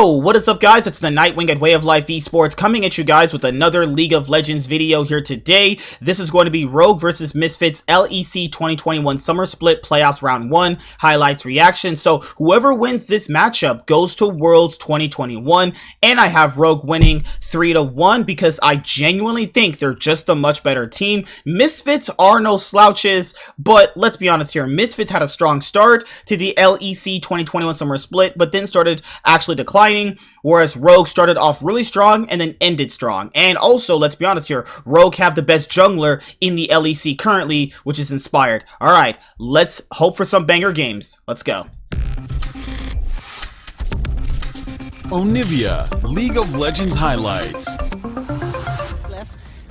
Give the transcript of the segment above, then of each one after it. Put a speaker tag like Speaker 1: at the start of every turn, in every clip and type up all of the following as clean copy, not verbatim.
Speaker 1: Yo, what is up guys? It's the Nightwing at Way of Life Esports coming at you guys with another League of Legends video here today. This is going to be Rogue versus Misfits LEC 2021 Summer Split Playoffs Round 1 highlights reaction. So whoever wins this matchup goes to Worlds 2021, and I have Rogue winning 3-1 because I genuinely think they're just a much better team. Misfits are no slouches, but let's be honest here. Misfits had a strong start to the LEC 2021 Summer Split, but then started actually declining, whereas Rogue started off really strong and then ended strong. And also, let's be honest here, Rogue have the best jungler in the LEC currently, which is Inspired. Alright, let's hope for some banger games. Let's go.
Speaker 2: Onivia, League of Legends highlights.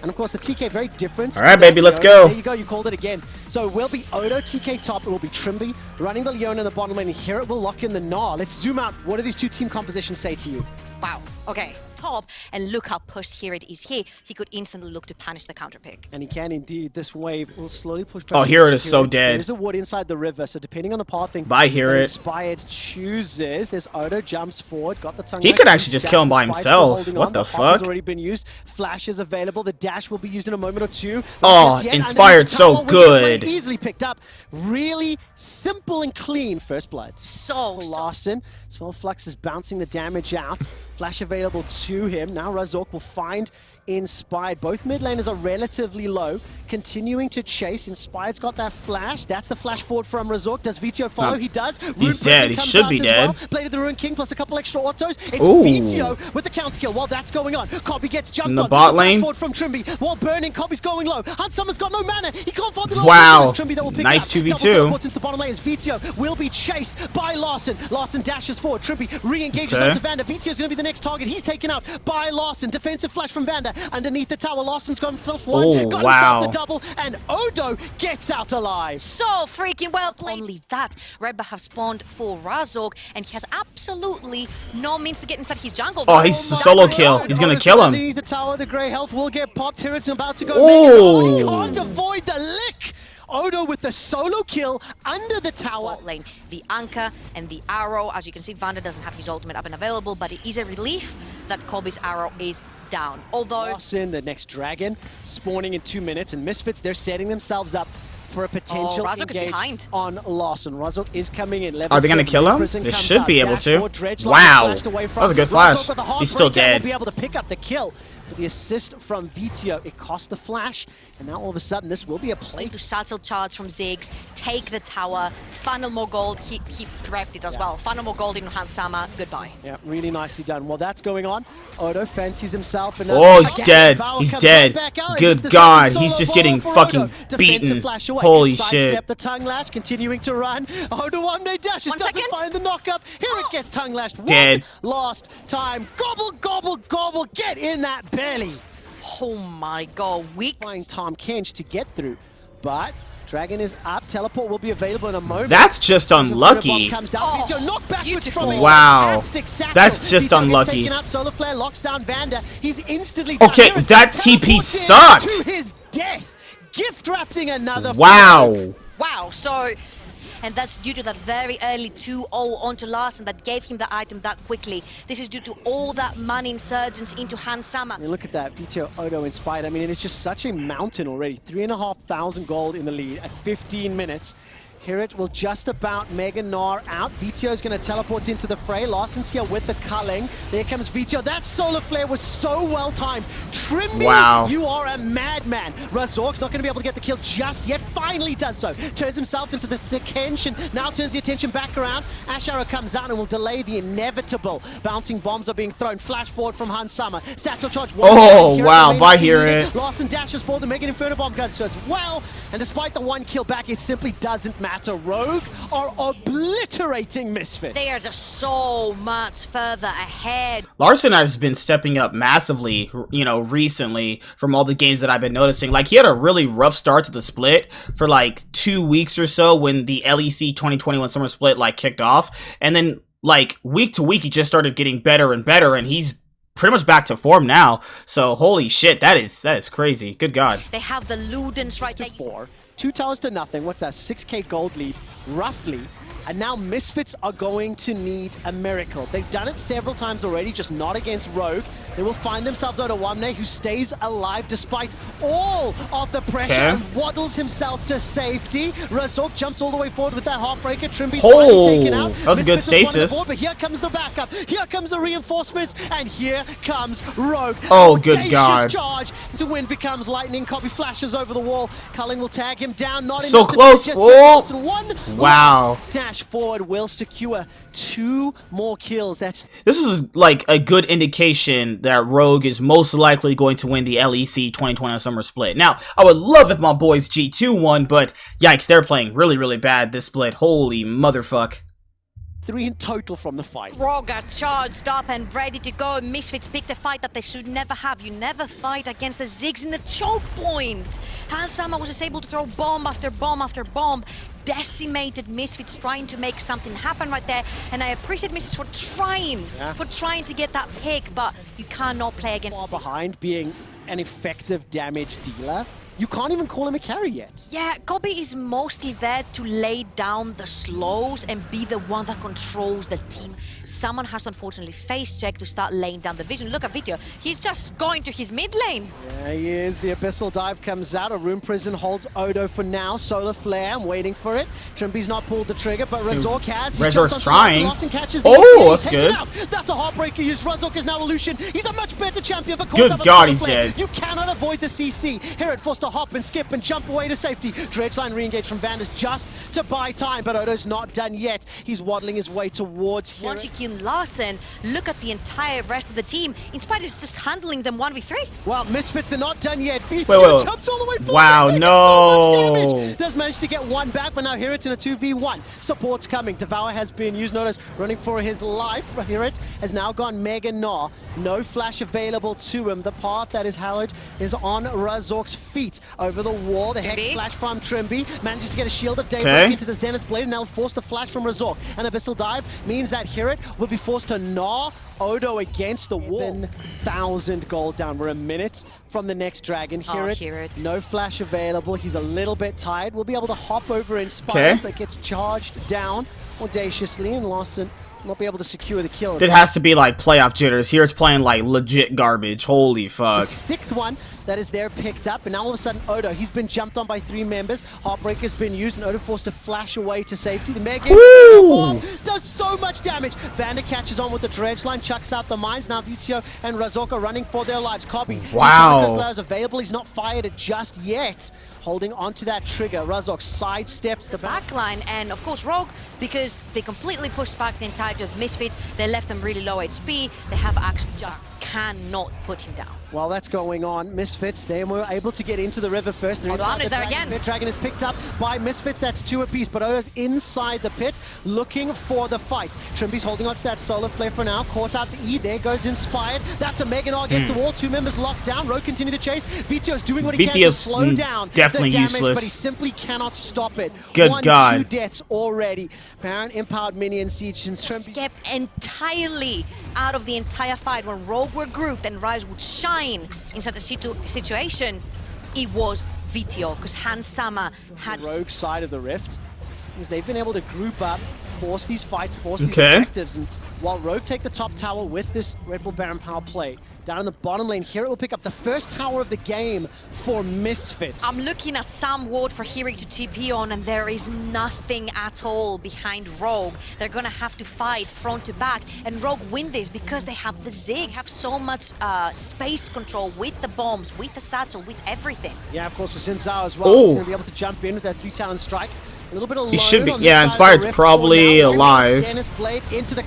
Speaker 3: And of course the TK very different.
Speaker 1: Alright baby, let's go.
Speaker 3: There you go, you called it again. So it will be Odo, TK top, it will be Trimby running the Leona in the bottom lane, and here it will lock in the Gnar. Let's zoom out. What do these two team compositions say to you?
Speaker 4: Wow, okay, top, and look how pushed here it is here. He could instantly look to punish the counter pick.
Speaker 3: And he can indeed. This wave will slowly push back.
Speaker 1: Oh, here it is so dead.
Speaker 3: There's a ward inside the river, so depending on the pathing,
Speaker 1: Bye, hear it.
Speaker 3: Inspired chooses. There's Odo, jumps forward, got the tongue.
Speaker 1: He could actually just kill him by himself. What the fuck?
Speaker 3: Has already been used. Flash is available. The dash will be used in a moment or two.
Speaker 1: Oh, Inspired so good.
Speaker 3: Easily picked up. Really simple and clean first blood.
Speaker 4: So
Speaker 3: Larson. Swell Flux is bouncing the damage out. Flash available to him. Now Razork will find Inspired. Both mid laners are relatively low. Continuing to chase. Inspired's got that flash. That's the flash forward from Razork. Does Vito follow? He does.
Speaker 1: He's dead. He should be dead.
Speaker 3: Well. Bladed the Ruin King plus a couple extra autos. It's
Speaker 1: Ooh.
Speaker 3: Vito with the counter kill. While that's going on, Cobby gets jumped
Speaker 1: in the
Speaker 3: on.
Speaker 1: bot lane.
Speaker 3: Forward from Trimby. While burning, Cobby's going low. Hunsummer's got no mana. He can't find the
Speaker 1: wow.
Speaker 3: Trimby that will pick
Speaker 1: nice
Speaker 3: up.
Speaker 1: 2v2.
Speaker 3: Into the bottom lane as Vito will be chased by Larson. Larson dashes forward. Trimby re-engages
Speaker 1: Okay.
Speaker 3: onto Vander. Vito's going to be the next target. He's taken out by Larson. Defensive flash from Vander underneath the tower. Larson's gone self one.
Speaker 1: Oh,
Speaker 3: got
Speaker 1: wow.
Speaker 3: himself the double, and Odo gets out alive.
Speaker 4: So freaking well played. Only that, Red Buff have spawned for Razork, and he has absolutely no means to get inside his jungle.
Speaker 1: Oh, he's a solo kill. He's gonna kill him.
Speaker 3: The tower, the grey health will get popped. Here it's about to go.
Speaker 1: Oh.
Speaker 3: He can't avoid the lick. Odo with the solo kill under the tower.
Speaker 4: Lane, the anchor and the arrow. As you can see, Vander doesn't have his ultimate up and available, but it is a relief that Cobby's arrow is down. Although
Speaker 3: Larson, the next dragon, spawning in 2 minutes, and Misfits, they're setting themselves up for a potential engage on Larson. Razork is coming in.
Speaker 1: Are they going to kill him? They should be able to. Wow. That was a good flash. He's still dead.
Speaker 3: Will be able to pick up the kill. With the assist from Vito, it cost the flash, and now all of a sudden this will be a play.
Speaker 4: To satchel charge from Ziggs, take the tower, funnel more gold. He prepped it as well. Funnel more gold in Hansama. Goodbye.
Speaker 3: Yeah, really nicely done. While that's going on, Odo fancies himself.
Speaker 1: Oh, he's dead. He's dead. Good God, he's just getting fucking beaten. Holy shit.
Speaker 3: Step the tongue lash, continuing to run. Odo one day dashes, doesn't find the knock-up. Here it gets tongue lashed.
Speaker 1: Dead.
Speaker 3: Last time. Gobble, gobble, gobble. Get in that belly.
Speaker 4: Oh my God, weak.
Speaker 3: Flying Tom Kench to get through, but Dragon is up. Teleport will be available in a moment.
Speaker 1: That's just unlucky. Wow. That's just unlucky.
Speaker 3: Solar Flare locks down Vander. He's instantly
Speaker 1: okay, that TP sucked.
Speaker 3: To his death. Gift wrapping another.
Speaker 1: Wow.
Speaker 4: Wow, so... And that's due to that very early 2-0 onto Larson that gave him the item that quickly. This is due to all that money insurgence into Hansama.
Speaker 3: I mean, look at that, Vito, Odo, Inspired. I mean, it's just such a mountain already. 3,500 gold in the lead at 15 minutes. Here it will just about Mega Gnar out. Vito's going to teleport into the fray. Larson's here with the culling. There comes Vito. That solar flare was so well timed. Trimby,
Speaker 1: wow.
Speaker 3: You are a madman. Razork's not going to be able to get the kill just yet. Finally does so. Turns himself into the Kench and now turns the attention back around. Ash Arrow comes out and will delay the inevitable. Bouncing bombs are being thrown. Flash forward from Hansama. Satchel charge.
Speaker 1: Oh, wow. Bye, hear it.
Speaker 3: Larson dashes forward. The Mega Inferno Bomb goes as well. And despite the one kill back, it simply doesn't matter. Rogue are obliterating Misfits.
Speaker 4: They are just so much further ahead.
Speaker 1: Larson has been stepping up massively, you know, recently from all the games that I've been noticing. Like, he had a really rough start to the split for like 2 weeks or so when the LEC 2021 Summer Split like kicked off. And then like week to week, he just started getting better and better, and he's pretty much back to form now. So holy shit, that is crazy. Good God.
Speaker 4: They have the Ludens right there.
Speaker 3: 2 towers to nothing. What's that? 6k gold lead, roughly. And now Misfits are going to need a miracle. They've done it several times already, just not against Rogue. They will find themselves out Owamne, who stays alive despite all of the pressure and waddles himself to safety. Razork jumps all the way forward with that Heartbreaker. Trimby's finally taken out.
Speaker 1: That was a good stasis.
Speaker 3: Board, but here comes the backup. Here comes the reinforcements. And here comes Rogue.
Speaker 1: Oh, good God.
Speaker 3: Charge to win becomes lightning. Copy flashes over the wall. Culling will tag him down. Not
Speaker 1: so
Speaker 3: enough
Speaker 1: close.
Speaker 3: To
Speaker 1: Oh.
Speaker 3: one
Speaker 1: Wow.
Speaker 3: dash forward will secure 2 more kills. This
Speaker 1: is like a good indication that Rogue is most likely going to win the LEC 2020 Summer Split. Now, I would love if my boys G2 won, but yikes, they're playing really, really bad this split. Holy motherfuck.
Speaker 3: 3 in total from the fight.
Speaker 4: Rogue are charged up and ready to go. Misfits pick the fight that they should never have. You never fight against the Ziggs in the choke point. Hansama was just able to throw bomb after bomb after bomb. Decimated Misfits trying to make something happen right there. And I appreciate Misfits for trying to get that pick, but you cannot play against
Speaker 3: far behind being an effective damage dealer. You can't even call him a carry yet.
Speaker 4: Yeah, Kobe is mostly there to lay down the slows and be the one that controls the team. Someone has to unfortunately face check to start laying down the vision. Look at Video. He's just going to his mid lane.
Speaker 3: Yeah, he is. The Abyssal Dive comes out. A Room Prison holds Odo for now. Solar Flare, I'm waiting for it. Trimby's not pulled the trigger, but Razork has.
Speaker 1: Razork's trying.
Speaker 3: Oh,
Speaker 1: that's good.
Speaker 3: That's a Heartbreaker use. Razork is now Illusion. He's a much better champion for
Speaker 1: Good God, he's dead.
Speaker 3: You cannot avoid the CC. Here it forced to hop and skip and jump away to safety. Dredgeline re-engaged from Vanders just to buy time, but Odo's not done yet. He's waddling his way towards here.
Speaker 4: Once you kill Larson, look at the entire rest of the team. Inspired is just handling them 1v3.
Speaker 3: Well, Misfits, they're not done yet.
Speaker 1: Wait.
Speaker 3: Jumps all the way forward.
Speaker 1: Wow, no.
Speaker 3: So does manage to get one back, but now here it's in a 2v1. Support's coming. Devour has been used. Notice running for his life. Here it has now gone Mega Gnar. No flash available to him. The path that is hallowed is on Razork's feet. Over the wall, the Hex flash from Trimby. Manages to get a shield of Daybreak into the Zenith Blade, and now force the flash from Razork. And Abyssal Dive means that Hirit will be forced to gnaw Odo against the wall. 7,000 gold down. We're a minute from the next dragon. Hirit, no flash available. He's a little bit tired. We'll be able to hop over Inspire that gets charged down audaciously, and Larson not be able to secure the kill.
Speaker 1: It has to be like playoff jitters. Here it's playing like legit garbage. Holy fuck.
Speaker 3: The 6th one that is there picked up, and now all of a sudden Odo, he's been jumped on by 3 members. Heartbreaker's been used, and Odo forced to flash away to safety. The Mega bomb does so much damage. Vander catches on with the dredge line, chucks out the mines. Now Vizio and Razork are running for their lives. Kobe, is available. He's not fired it just yet. Holding onto that trigger, Razork sidesteps the
Speaker 4: backline, and of course Rogue, because they completely pushed back the entirety of Misfits, they left them really low HP. They have actually just cannot put him down.
Speaker 3: While that's going on, Misfits, they were able to get into the river first.
Speaker 4: Hold is there again.
Speaker 3: Dragon is picked up by Misfits. That's 2 apiece, but Odo's inside the pit looking for the fight. Trimby's holding on to that Solar Flare for now. Caught out the E. There goes Inspired. That's a Mega Gnar against the wall. 2 members locked down. Rogue continue to chase. Vito's doing what he can to slow down
Speaker 1: definitely
Speaker 3: the damage,
Speaker 1: useless.
Speaker 3: But he simply cannot stop it.
Speaker 1: Good God.
Speaker 3: 2 deaths already. Baron empowered minion siege and Trimby
Speaker 4: kept entirely out of the entire fight. When Rogue were grouped and Rise would shine in such a situation, it was Vitio, because Hansama had
Speaker 3: the Rogue side of the rift, because they've been able to group up, force these fights, force these objectives, and while Rogue take the top tower with this Red Bull Baron power play, down in the bottom lane, here it will pick up the first tower of the game for Misfits.
Speaker 4: I'm looking at some ward for Hiri to TP on, and there is nothing at all behind Rogue. They're gonna have to fight front to back, and Rogue win this because they have the Zig, have so much space control with the bombs, with the satchel, with everything.
Speaker 3: Yeah, of course, for Xin Zhao as well. He's gonna be able to jump in with that 3-talon strike. A little bit alone.
Speaker 1: He should be. Yeah, Inspired's probably alive.
Speaker 3: Into the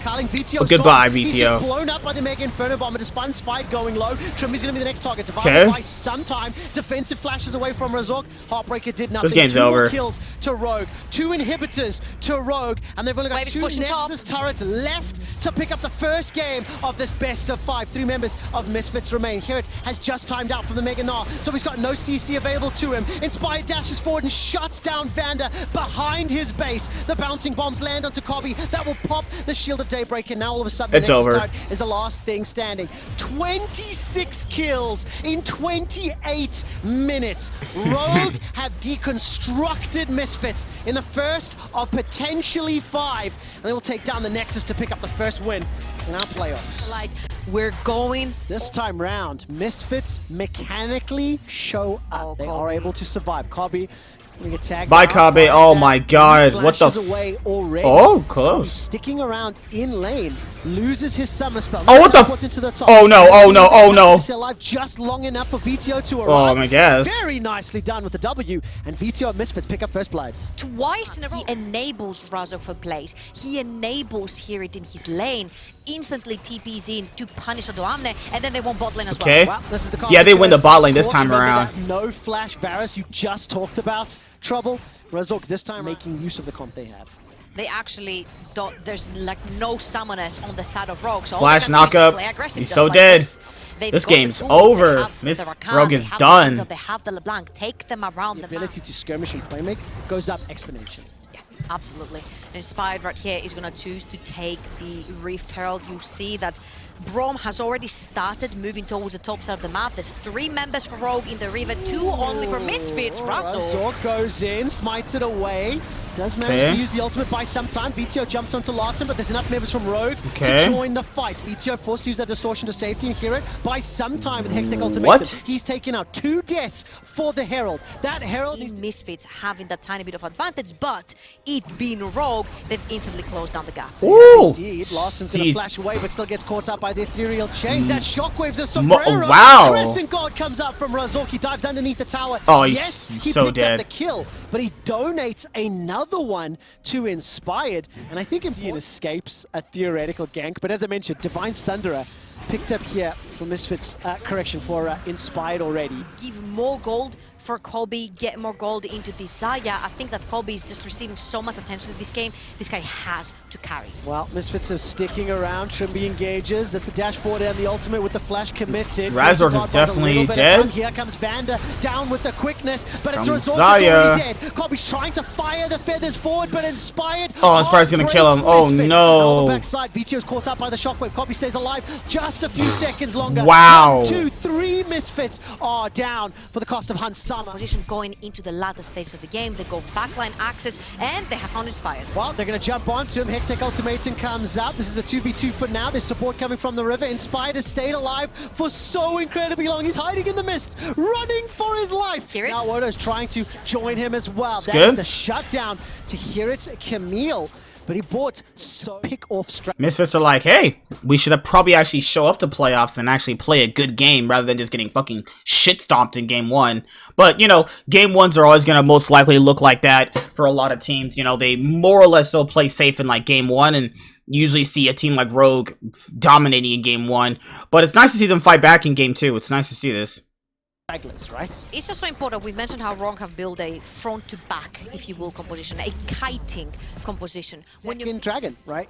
Speaker 1: but goodbye, Vitio.
Speaker 3: He's just blown up by the Mega Inferno Bomber. Despite Inspired going low, Trimby's going to be the next target. Divided by some time. Defensive flashes away from Razork. Heartbreaker did nothing.
Speaker 1: This game's over.
Speaker 3: 2 kills to Rogue. 2 inhibitors to Rogue. And they've only got 2 Nexus turrets left to pick up the first game of this best of 5. 3 members of Misfits remain. Here it has just timed out from the Mega Gnar, so he's got no CC available to him. Inspired dashes forward and shuts down Vander behind behind his base. The bouncing bombs land onto Kobe. That will pop the Shield of Daybreak, and now all of a sudden
Speaker 1: It's
Speaker 3: the Nexus
Speaker 1: over.
Speaker 3: turret is the last thing standing. 26 kills in 28 minutes. Rogue have deconstructed Misfits in the first of potentially 5, and they will take down the Nexus to pick up the first win in our playoffs.
Speaker 4: Like, we're going.
Speaker 3: This time round, Misfits mechanically show up.
Speaker 4: Oh,
Speaker 3: They
Speaker 4: Kobe.
Speaker 3: are able to survive. Kobe is going to get tagged.
Speaker 1: Bye,
Speaker 3: out.
Speaker 1: Kobe. Oh my God. What the
Speaker 3: Flashes away already.
Speaker 1: Oh, close.
Speaker 3: Sticking around in lane, loses his summer spell.
Speaker 1: Oh, what the
Speaker 3: Teleports into the top.
Speaker 1: Oh, no. Oh, no. Oh, no.
Speaker 3: Still alive just long enough for VTO to arrive.
Speaker 1: Oh, I guess.
Speaker 3: Very nicely done with the W, and VTO and Misfits pick up first bloods.
Speaker 4: Twice in a row, he enables Razor for plays. He enables Hirit in his lane, instantly TPs in to punish Odoamne, and then they won bot lane as
Speaker 1: Okay.
Speaker 4: well.
Speaker 3: Well, this is the
Speaker 1: Yeah, they win the bot lane this
Speaker 3: Fortunate
Speaker 1: time around.
Speaker 3: that no flash Varus you just talked about. Trouble. Razork this time making use of the comp they have.
Speaker 4: They actually don't. There's like no summoners on the side of Rogue. So all
Speaker 1: Flash
Speaker 4: they can do is just
Speaker 1: knockup.
Speaker 4: play aggressive,
Speaker 1: He's
Speaker 4: just
Speaker 1: so
Speaker 4: like
Speaker 1: dead.
Speaker 4: They've
Speaker 1: This
Speaker 4: got the
Speaker 1: game's
Speaker 4: tools,
Speaker 1: over.
Speaker 4: they have
Speaker 1: Miss
Speaker 4: the Rakan,
Speaker 1: Rogue
Speaker 4: they
Speaker 1: is
Speaker 4: have
Speaker 1: done.
Speaker 4: The Hanzo, they have the LeBlanc. Take them around
Speaker 3: The
Speaker 4: the
Speaker 3: ability
Speaker 4: map.
Speaker 3: to skirmish and playmake goes up exponentially.
Speaker 4: Yeah, absolutely. And Inspired right here is going to choose to take the Rift Herald. You see that Braum has already started moving towards the top side of the map. There's 3 members for Rogue in the River, 2 only for Misfits. Russell.
Speaker 3: Razork goes in, smites it away. Does manage
Speaker 1: Okay.
Speaker 3: to use the ultimate by some time. VTO jumps onto Larson, but there's enough members from Rogue
Speaker 1: Okay.
Speaker 3: to join the fight. VTO forced to use that distortion to safety and hear it by some time with Hextech Ultimatum.
Speaker 1: What?
Speaker 3: He's taken out 2 deaths for the Herald. That Herald is
Speaker 4: In Misfits having that tiny bit of advantage, but it being Rogue, they've instantly closed down the gap.
Speaker 1: Ooh.
Speaker 3: Indeed, Larson's going to
Speaker 1: Jeez.
Speaker 3: flash away, but still gets caught up by the ethereal chains. That shockwaves a sombrero.
Speaker 1: Wow.
Speaker 3: Crescent Guard comes out from Razork. He dives underneath the tower.
Speaker 1: Oh, he's
Speaker 3: yes, he
Speaker 1: so
Speaker 3: picked
Speaker 1: dead.
Speaker 3: up the kill, but he donates another one to Inspired. And I think Ian escapes a theoretical gank, but as I mentioned, Divine Sundera picked up here for Misfits, for Inspired already.
Speaker 4: Give more gold for Colby, get more gold into Desire. I think that Colby is just receiving so much attention in this game. This guy has to carry.
Speaker 3: Well, Misfits are sticking around. Trimby engages. That's the dashboard and the ultimate with the flash committed.
Speaker 1: Razork is
Speaker 3: By the
Speaker 1: definitely
Speaker 3: little bit of
Speaker 1: dead.
Speaker 3: time. Here comes Vander down with the quickness, but it's
Speaker 1: From
Speaker 3: Razork that's
Speaker 1: Zaya.
Speaker 3: already dead. Colby's trying to fire the feathers forward, but Inspired.
Speaker 1: Oh, Inspired's gonna kill him. Oh,
Speaker 3: Misfits.
Speaker 1: no.
Speaker 3: On the backside, VTO's caught up by the shockwave. Colby stays alive just a few seconds longer.
Speaker 1: Wow.
Speaker 3: 1, 2, 3 Misfits are down for the cost of Hans Summer.
Speaker 4: Position going into the latter stage of the game. They go backline access, and they have found Inspired.
Speaker 3: Well, they're going to jump onto him. Hextech Ultimatum comes out. This is a 2v2 for now. There's support coming from the river. Inspired has stayed alive for so incredibly long. He's hiding in the mists, running for his life.
Speaker 4: Hear it?
Speaker 3: Now Odo's trying to join him as well.
Speaker 1: That's
Speaker 3: That is
Speaker 1: good.
Speaker 3: the shutdown to Hirit Camille. But he bought so pick off straight.
Speaker 1: Misfits are like, hey, we should have probably actually show up to playoffs and actually play a good game rather than just getting fucking shit stomped in game 1. But, you know, game 1s are always going to most likely look like that for a lot of teams. You know, they more or less still play safe in like game 1 and usually see a team like Rogue dominating in game 1. But it's nice to see them fight back in game 2. It's nice to see this.
Speaker 3: Right?
Speaker 4: It's just so important. We mentioned how Rogue have built a front to back, if you will, composition, a kiting composition. When you
Speaker 3: Second Dragon, right?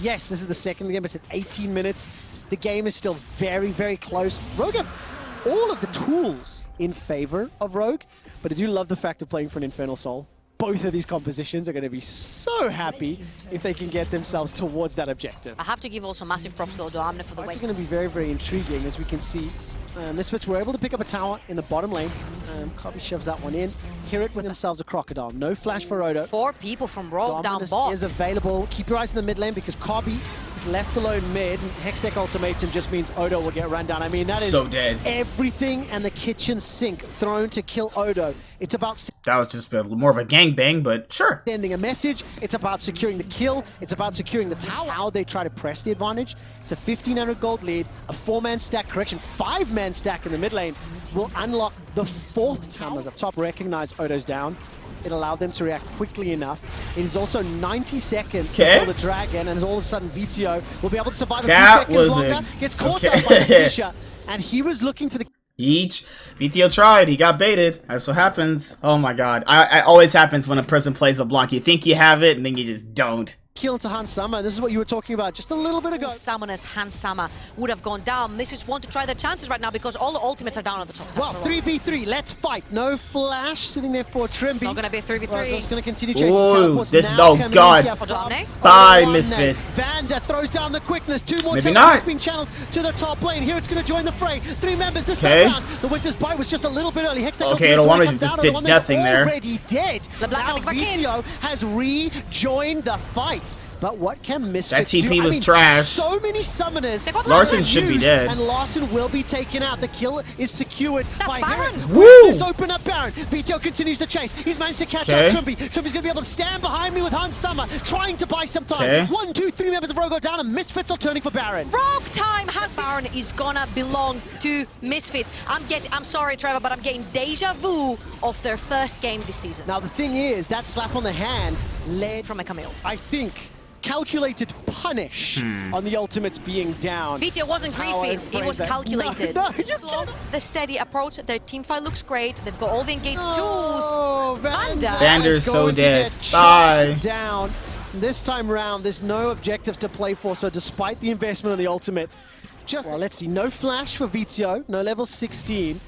Speaker 3: Yes, this is the second game. It's at 18 minutes. The game is still very, very close. Rogue have all of the tools in favor of Rogue, but I do love the fact of playing for an Infernal Soul. Both of these compositions are going to be so happy if they can get themselves towards that objective.
Speaker 4: I have to give also massive props to Odoamne for the way.
Speaker 3: It's going to be very, very intriguing, as we can see. Misfits were able to pick up a tower in the bottom lane. Kobe shoves that one in. Hear it with themselves a crocodile. No flash for Odo.
Speaker 4: 4 people from Rogue down
Speaker 3: Dominus
Speaker 4: bot.
Speaker 3: is available. Keep your eyes in the mid lane because Kobe is left alone mid. And Hextech Ultimatum just means Odo will get run down. I mean, that is
Speaker 1: So dead.
Speaker 3: everything and the kitchen sink thrown to kill Odo. It's about
Speaker 1: That was just more of a gangbang, but sure.
Speaker 3: sending a message. It's about securing the kill. It's about securing the tower. How they try to press the advantage. It's a 1,500 gold lead, a 4-man stack, 5-man stack in the mid lane will unlock the 4th tower. Up top, recognize Odo's down. It allowed them to react quickly enough. It is also 90 seconds
Speaker 1: Okay.
Speaker 3: before the dragon, and all of a sudden VTO will be able to survive a
Speaker 1: That
Speaker 3: few
Speaker 1: was
Speaker 3: seconds
Speaker 1: a-
Speaker 3: longer. Gets caught
Speaker 1: okay.
Speaker 3: up by the finisher, and he was looking for the
Speaker 1: Each VTO tried, he got baited. That's what happens. Oh my god. I always happens when a person plays a block. You think you have it, and then you just don't.
Speaker 3: Kill into Hans Sama. This is what you were talking about just a little bit ago.
Speaker 4: Summoners Hans Sama would have gone down. Misfits want to try their chances right now because all the ultimates are down on the top side.
Speaker 3: Well, 3v3, let's fight. No flash sitting there for Trimby.
Speaker 4: It's not going to be a 3v3.
Speaker 3: Razork's going to continue chasing.
Speaker 1: Ooh,
Speaker 3: Teleports
Speaker 1: this
Speaker 3: now
Speaker 1: no
Speaker 3: coming
Speaker 1: god.
Speaker 3: in here.
Speaker 1: Bye, Misfits.
Speaker 3: Vander throws down the quickness. 2 more
Speaker 1: Maybe
Speaker 3: teleports
Speaker 1: not.
Speaker 3: being channeled to the top lane. Here it's going to join the fray. 3 members this
Speaker 1: Okay.
Speaker 3: time round. The Winter's Bite was just a little bit early. Hextech
Speaker 1: Okay, the one who just did nothing there.
Speaker 3: Already dead.
Speaker 4: LeBlanc
Speaker 3: Now
Speaker 4: coming back in.
Speaker 3: VTO has rejoined the fight. But what can Misfits
Speaker 1: That TP
Speaker 3: do?
Speaker 1: was trash.
Speaker 3: So many summoners.
Speaker 1: Larson should be dead.
Speaker 3: And Larson will be taken out. The kill is secured by
Speaker 4: Baron.
Speaker 3: Herrick.
Speaker 1: Woo!
Speaker 3: This open up Baron. VTO continues to chase. He's managed to catch
Speaker 1: Okay.
Speaker 3: up Trimby. Trimby's going to be able to stand behind me with Hans Summer, trying to buy some time.
Speaker 1: Okay.
Speaker 3: 1, 2, 3 members of Rogue go down, and Misfits are turning for Baron.
Speaker 4: Rogue time has Baron is gonna belong to Misfits. I'm sorry, Trevor, but I'm getting deja vu of their first game this season.
Speaker 3: Now the thing is, that slap on the hand led
Speaker 4: From a Camille.
Speaker 3: I think, calculated punish on the ultimates being down.
Speaker 4: VTO wasn't
Speaker 3: That's how
Speaker 4: griefing,
Speaker 3: I'd
Speaker 4: it
Speaker 3: frame
Speaker 4: was
Speaker 3: that.
Speaker 4: calculated.
Speaker 3: No, you
Speaker 4: Slow,
Speaker 3: cannot.
Speaker 4: the steady approach, their team fight looks great, they've got all the engaged tools.
Speaker 3: Oh,
Speaker 1: Vander's
Speaker 3: is
Speaker 1: so
Speaker 3: going to
Speaker 1: dead.
Speaker 3: get
Speaker 1: Bye.
Speaker 3: shot down. This time round, there's no objectives to play for, so despite the investment on the ultimate, well, let's see, no flash for VTO, no level 16.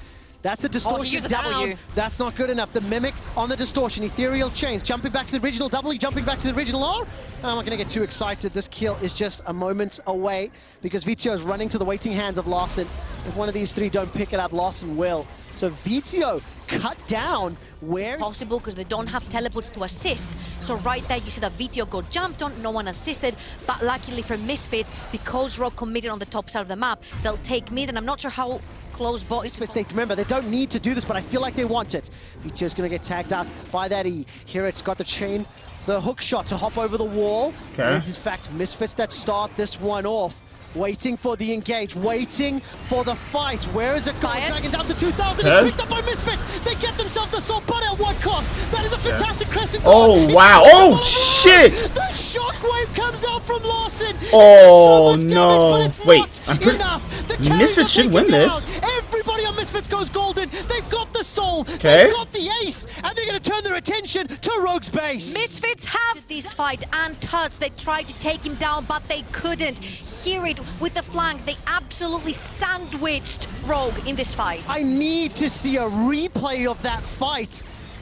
Speaker 3: That's the distortion
Speaker 4: used a
Speaker 3: down.
Speaker 4: W.
Speaker 3: That's not good enough. The Mimic on the distortion, ethereal chains, jumping back to the original W, jumping back to the original R. I'm not going to get too excited. This kill is just a moment away because VTO is running to the waiting hands of Larson. If one of these 3 don't pick it up, Larson will. So VTO cut down where
Speaker 4: Possible because they don't have teleports to assist. So right there you see that VTO got jumped on, no one assisted, but luckily for Misfits, because Rogue committed on the top side of the map, they'll take mid, and I'm not sure how close bot is.
Speaker 3: Remember, they don't need to do this, but I feel like they want it. VTO's going to get tagged out by that E. Here it's got the chain, the hook shot to hop over the wall.
Speaker 1: Okay.
Speaker 3: It's in fact Misfits that start this one off. Waiting for the engage, waiting for the fight. Where is it going?
Speaker 4: Fired.
Speaker 3: Dragging down to 2,000.
Speaker 1: Okay.
Speaker 3: It's picked up by Misfits. They get themselves a soul, but at what cost? That is a fantastic crescent.
Speaker 1: Oh,
Speaker 3: It's
Speaker 1: wow.
Speaker 3: so
Speaker 1: Oh,
Speaker 3: far
Speaker 1: shit.
Speaker 3: The shockwave comes out from Larson.
Speaker 1: Oh,
Speaker 3: It's so much
Speaker 1: no.
Speaker 3: damage, but
Speaker 1: Wait,
Speaker 3: it's
Speaker 1: I'm
Speaker 3: not
Speaker 1: pretty...
Speaker 3: enough. The carries
Speaker 1: Misfits
Speaker 3: are
Speaker 1: should
Speaker 3: taken
Speaker 1: win
Speaker 3: down.
Speaker 1: this.
Speaker 3: Everybody on Misfits goes golden. They've got the soul.
Speaker 1: Okay.
Speaker 3: They've got the ace. And they're going to turn their attention to Rogue's base.
Speaker 4: Misfits have this fight and touch. They tried to take him down, but they couldn't. Hear it with the flank. They absolutely sandwiched Rogue in this fight.
Speaker 3: I need to see a replay of that fight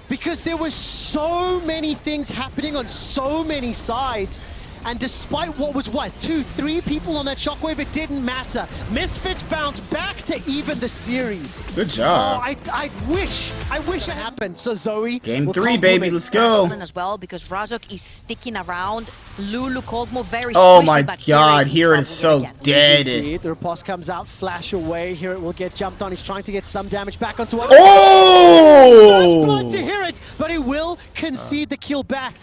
Speaker 3: because there were so many things happening on so many sides. And despite what was, 2, 3 people on that shockwave, it didn't matter. Misfits bounced back to even the series.
Speaker 1: Good
Speaker 3: Oh,
Speaker 1: job.
Speaker 3: I wish it happened. So Zoe,
Speaker 1: Game
Speaker 3: will
Speaker 1: 3, baby.
Speaker 3: compliment
Speaker 1: Let's go.
Speaker 4: As well, because Razork is sticking around. Lulu Kog'Maw very
Speaker 1: Oh
Speaker 4: squishy,
Speaker 1: my
Speaker 4: but
Speaker 1: god,
Speaker 4: here
Speaker 1: here
Speaker 4: it
Speaker 1: it is so dead.
Speaker 3: Indeed, the riposte comes out, flash away. Here it will get jumped on. He's trying to get some damage back onto it. First blood to
Speaker 1: Oh!
Speaker 3: hear it, but he will concede the kill back.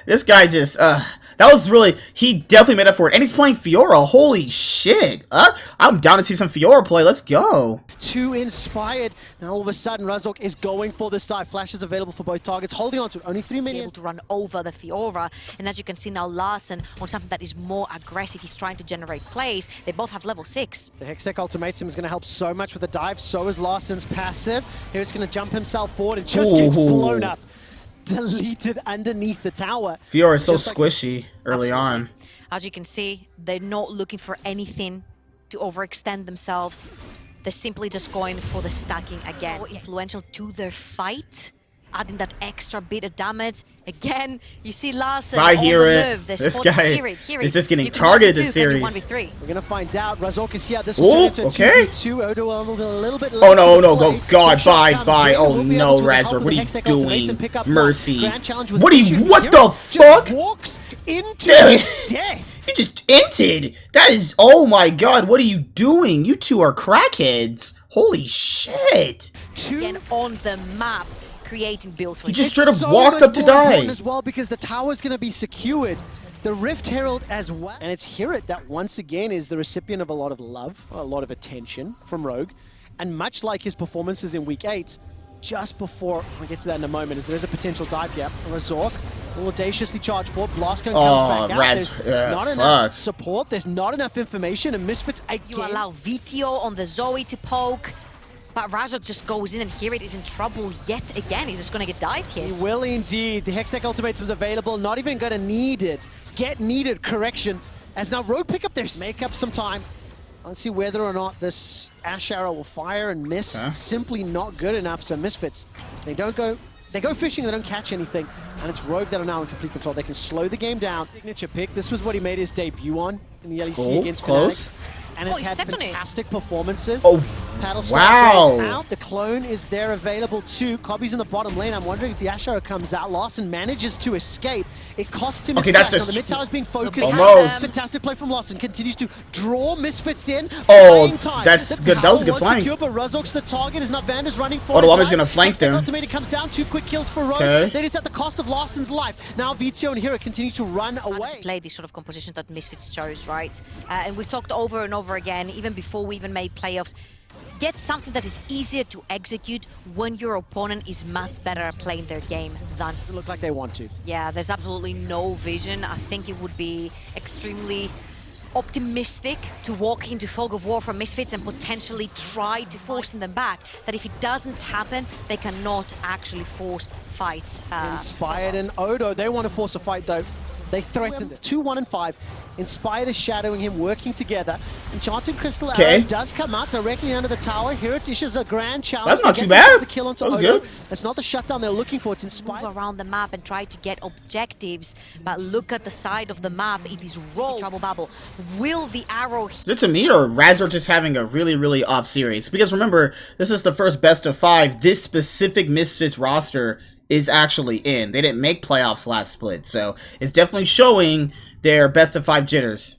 Speaker 1: This guy just, that was really, he definitely made up for it. And he's playing Fiora, holy shit. I'm down to see some Fiora play, let's go.
Speaker 3: Too inspired. Now all of a sudden, Razork is going for this side. Flash is available for both targets, holding on to it. Only 3
Speaker 4: able
Speaker 3: minions.
Speaker 4: to run over the Fiora, and as you can see now, Larson on something that is more aggressive. He's trying to generate plays. They both have level 6.
Speaker 3: The Hextech ultimatum is going to help so much with the dive. So is Larson's passive. Here it's going to jump himself forward and just gets blown up. Deleted underneath the tower.
Speaker 1: Fiora is so
Speaker 3: Just like-
Speaker 1: squishy early on.
Speaker 4: As you can see, they're not looking for anything to overextend themselves. They're simply just going for the stacking again. Influential to their fight, adding that extra bit of damage. Again, you see Larson
Speaker 1: I
Speaker 4: on
Speaker 1: hear
Speaker 4: the
Speaker 1: it.
Speaker 4: move. They
Speaker 1: This
Speaker 4: spot
Speaker 1: guy
Speaker 4: Hear it.
Speaker 1: is just getting
Speaker 4: You can
Speaker 1: targeted
Speaker 4: 1v2,
Speaker 1: this
Speaker 4: can you
Speaker 1: series.
Speaker 4: 1v3?
Speaker 3: We're going to find out. Razork is here. This
Speaker 1: Ooh,
Speaker 3: will turn into
Speaker 1: okay.
Speaker 3: a 2v2. Odo a little bit
Speaker 1: Oh
Speaker 3: late
Speaker 1: no,
Speaker 3: to
Speaker 1: no,
Speaker 3: the
Speaker 1: go,
Speaker 3: play.
Speaker 1: God,
Speaker 3: The shot
Speaker 1: bye,
Speaker 3: comes
Speaker 1: bye.
Speaker 3: in.
Speaker 1: Oh
Speaker 3: We'll be
Speaker 1: no,
Speaker 3: able to with the help
Speaker 1: Razor,
Speaker 3: of
Speaker 1: what are
Speaker 3: the
Speaker 1: you
Speaker 3: Hextech ultimates
Speaker 1: doing?
Speaker 3: and pick up
Speaker 1: Mercy.
Speaker 3: one. Grand challenge was
Speaker 1: What are you,
Speaker 3: issued
Speaker 1: what
Speaker 3: here.
Speaker 1: the
Speaker 3: Just
Speaker 1: fuck?
Speaker 3: walks into
Speaker 1: Dude.
Speaker 3: his death.
Speaker 1: You just entered. That is, oh my god, what are you doing? You two are crackheads. Holy shit.
Speaker 4: Again, on the map, creating builds for
Speaker 1: He
Speaker 4: you.
Speaker 1: just straight up
Speaker 3: So
Speaker 1: walked
Speaker 3: much
Speaker 1: up to
Speaker 3: more important
Speaker 1: die.
Speaker 3: as well because the tower is going to be secured. The Rift Herald as well. And it's Hirit that once again is the recipient of a lot of love, a lot of attention from Rogue. And much like his performances in Week 8, just before, I'll get to that in a moment, as there's a potential dive gap. Razork will audaciously charge forward. Blastcone comes back out. There's not enough support, there's not enough information, and Misfits again.
Speaker 4: You allow VTO on the Zoe to poke, but Razork just goes in, and here it is in trouble yet again. He's just going to get dived
Speaker 3: He
Speaker 4: here.
Speaker 3: will indeed. The Hextech ultimatum's available, not even going to need it. get needed correction. As now Rogue pick up their make up some time. Let's see whether or not this Ash Arrow will fire and miss. Simply not good enough. So Misfits, they go fishing, they don't catch anything. And it's Rogue that are now in complete control. They can slow the game down. Signature pick. This was what he made his debut on in the LEC against Fnatic. And has had fantastic performances. Paddle goes out. The clone is there available too. Cobby's in the bottom lane. I'm wondering if the Ash Arrow comes out. Lawson manages to escape. It costs him his
Speaker 1: that's
Speaker 3: dash.
Speaker 1: just
Speaker 3: The mid tower is being focused.
Speaker 1: Almost.
Speaker 3: Fantastic play from Lawson. Continues to draw Misfits in.
Speaker 1: That's good. That was a good flank.
Speaker 3: Secure, but Razork's the target. Is not Vander's running for.
Speaker 1: The Lama's gonna flank them.
Speaker 3: Ultimatum comes down. 2 quick kills for Rogue. That is at the cost of Lawson's life. Now Vito and Hero continue to run away.
Speaker 4: To play this sort of composition that Misfits chose, right? And we've talked over and over again, even before we even made playoffs. Get something that is easier to execute when your opponent is much better at playing their game than...
Speaker 3: They look like they want to.
Speaker 4: Yeah, there's absolutely no vision. I think it would be extremely optimistic to walk into Fog of War from Misfits and potentially try to forcing them back. That if it doesn't happen, they cannot actually force fights.
Speaker 3: Inspired and Odo, they want to force a fight though. They threatened it. 2, 1, and 5. Inspired is shadowing him, working together. Enchanted Crystal Arrow does come out directly under the tower. Here it issues a grand challenge.
Speaker 1: That's not too bad.
Speaker 3: Kill onto
Speaker 1: that was
Speaker 3: Odo.
Speaker 1: good.
Speaker 3: It's not the shutdown they're looking for. It's Inspired.
Speaker 4: Move around the map and try to get objectives. But look at the side of the map. It is raw. Trouble Bubble. Will the arrow...
Speaker 1: Is it to me or Razor just having a really, really off series? Because remember, this is the first best of 5. This specific Misfits roster is actually in. They didn't make playoffs last split, so it's definitely showing their best of 5 jitters.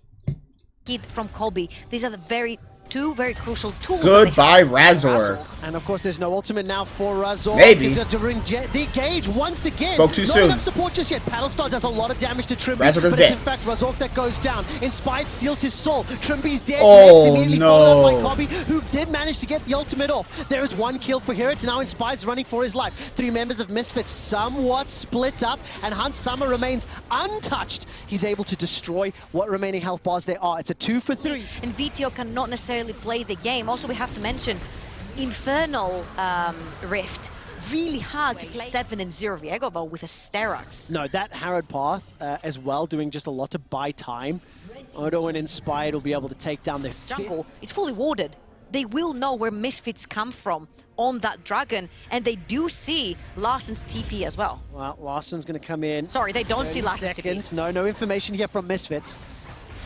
Speaker 4: From Kobe. These are the two very crucial tools.
Speaker 1: Goodbye, Razor.
Speaker 3: And of course, there's no ultimate now for Razor.
Speaker 1: Maybe.
Speaker 3: The engage once again.
Speaker 1: Spoke too soon.
Speaker 3: Not enough support just yet. Paddlestar does a lot of damage to Trimby.
Speaker 1: Razor is
Speaker 3: but
Speaker 1: dead.
Speaker 3: It's in fact Razor that goes down. Inspired steals his soul. Trimby's dead.
Speaker 1: Oh,
Speaker 3: next,
Speaker 1: no.
Speaker 3: By Kobe, who did manage to get the ultimate off. There is 1 kill for Hirit. Now Inspired's running for his life. 3 members of Misfits somewhat split up, and Hunt Summer remains untouched. He's able to destroy what remaining health bars there are. It's a 2 for 3.
Speaker 4: And Vito cannot necessarily play the game. Also, we have to mention Infernal Rift. Really hard to play 7-0 Viego though with a Sterox.
Speaker 3: No, that Harrowed Path as well, doing just a lot to buy time. Odo and Inspired will be able to take down the
Speaker 4: jungle. It's fully warded. They will know where Misfits come from on that dragon, and they do see Larson's TP as well.
Speaker 3: Well, Larson's going to come in.
Speaker 4: Sorry, they don't see Larson's TP.
Speaker 3: No information here from Misfits.